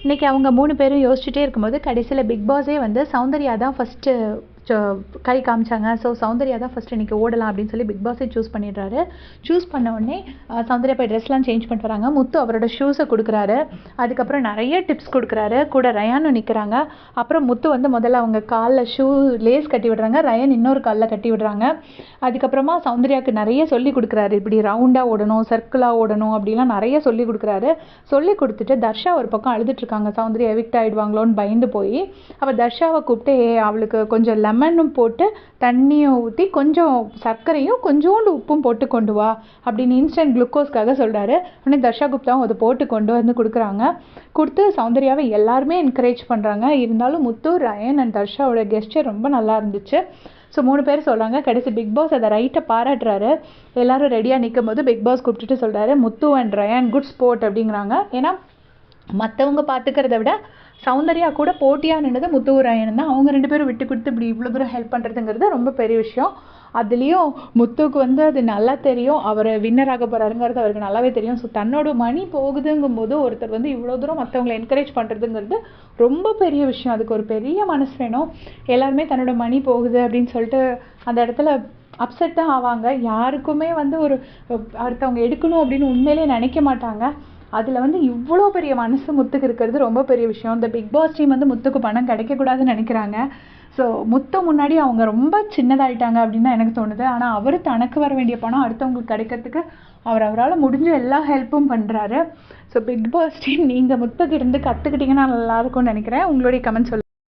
இன்றைக்கி அவங்க 3 பேரும் யோசிச்சுட்டே இருக்கும்போது கடைசியில் பிக் பாஸே வந்து சௌந்தர்யா தான் ஃபஸ்ட்டு கை காமிச்சாங்க. ஸோ சௌந்தர்யா தான் ஃபஸ்ட்டு இன்றைக்கி ஓடலாம் அப்படின்னு சொல்லி பிக் பாஸே சூஸ் பண்ணிடுறாரு. சூஸ் பண்ண உடனே சௌந்தர்யா போய் ட்ரெஸ்லாம் சேஞ்ச் பண்ணிட்டு வராங்க. முத்து அவரோட ஷூஸை கொடுக்குறாரு. அதுக்கப்புறம் நிறைய டிப்ஸ் கொடுக்குறாரு. கூட ரயானும் நிற்கிறாங்க. அப்புறம் முத்து வந்து முதல்ல அவங்க காலில் ஷூ லேஸ் கட்டி விடுறாங்க. ரயான் இன்னொரு காலில் கட்டி விடுறாங்க. அதுக்கப்புறமா சௌந்தர்யாவுக்கு நிறைய சொல்லி கொடுக்குறாரு. இப்படி ரவுண்டாக ஓடணும், சர்க்கிளாக ஓடணும் அப்படிலாம் நிறைய சொல்லி கொடுக்குறாரு. சொல்லி கொடுத்துட்டு தர்ஷா ஒரு பக்கம் அழுதுட்ருக்காங்க. சௌந்தர்யா எவிக்ட் ஆகிடுவாங்களோன்னு பயந்து போய் அவள் தர்ஷாவை கூப்பிட்டு அவளுக்கு கொஞ்சம் லெமனும் போட்டு தண்ணியை ஊற்றி கொஞ்சம் சர்க்கரையும் கொஞ்சோண்டு உப்பும் போட்டு கொண்டு வா அப்படின்னு இன்ஸ்டன்ட் குளுக்கோஸ்க்காக சொல்கிறாரு. உடனே தர்ஷா குப்தாவும் அதை போட்டு கொண்டு வந்து கொடுக்குறாங்க. கொடுத்து சௌந்தர்யாவை எல்லாருமே என்கரேஜ் பண்ணுறாங்க. இருந்தாலும் முத்து, ரயன் அண்ட் தர்ஷாவோட கெஸ்டர் ரொம்ப நல்லா இருந்துச்சு. ஸோ 3 பேர் சொல்கிறாங்க. கடைசி பிக் பாஸ் அதை ரைட்டை பாராட்டுறாரு. எல்லோரும் ரெடியாக நிற்கும் போது பிக் பாஸ் கூப்பிட்டுட்டு சொல்கிறாரு, முத்து அண்ட் ரயான் குட் ஸ்போர்ட் அப்படிங்கிறாங்க. ஏன்னா மற்றவங்க பார்த்துக்கிறத விட சௌந்தர்யா கூட போட்டியாக நின்றது முத்து ரயன் தான். அவங்க 2 பேரும் விட்டு கொடுத்து இப்படி இவ்வளோ தூரம் ஹெல்ப் பண்ணுறதுங்கிறது ரொம்ப பெரிய விஷயம். அதுலேயும் முத்துக்கு வந்து அது நல்லா தெரியும். அவர் வின்னர் ஆக போகிறாருங்கிறது அவருக்கு நல்லாவே தெரியும். ஸோ தன்னோட மணி போகுதுங்கும்போது ஒருத்தர் வந்து இவ்வளோ தூரம் மற்றவங்களை என்கரேஜ் பண்ணுறதுங்கிறது ரொம்ப பெரிய விஷயம். அதுக்கு ஒரு பெரிய மனசு வேணும். எல்லாருமே தன்னோட மணி போகுது அப்படின்னு சொல்லிட்டு அந்த இடத்துல அப்செட் தான் ஆவாங்க. யாருக்குமே வந்து ஒரு அடுத்தவங்க எடுக்கணும் அப்படின்னு உண்மையிலே நினைக்க மாட்டாங்க. அதில் வந்து இவ்வளோ பெரிய மனசு முத்துக்கு இருக்கிறது ரொம்ப பெரிய விஷயம். இந்த பிக் பாஸ் டீம் வந்து முத்துக்கு பணம் கிடைக்கக்கூடாதுன்னு நினைக்கிறாங்க. ஸோ முத்து முன்னாடி அவங்க ரொம்ப சின்னதாகிட்டாங்க அப்படின்னு தான் எனக்கு தோணுது. ஆனால் அவர் தனக்கு வர வேண்டிய பணம் அடுத்தவங்களுக்கு கிடைக்கிறதுக்கு அவரால் முடிஞ்ச எல்லா ஹெல்ப்பும் பண்ணுறாரு. ஸோ பிக் பாஸ் டீம் நீங்கள் முத்துக்கு இருந்து கற்றுக்கிட்டிங்கன்னா நல்லாயிருக்கும்னு நினைக்கிறேன். உங்களுடைய கமெண்ட் சொல்லுங்கள்.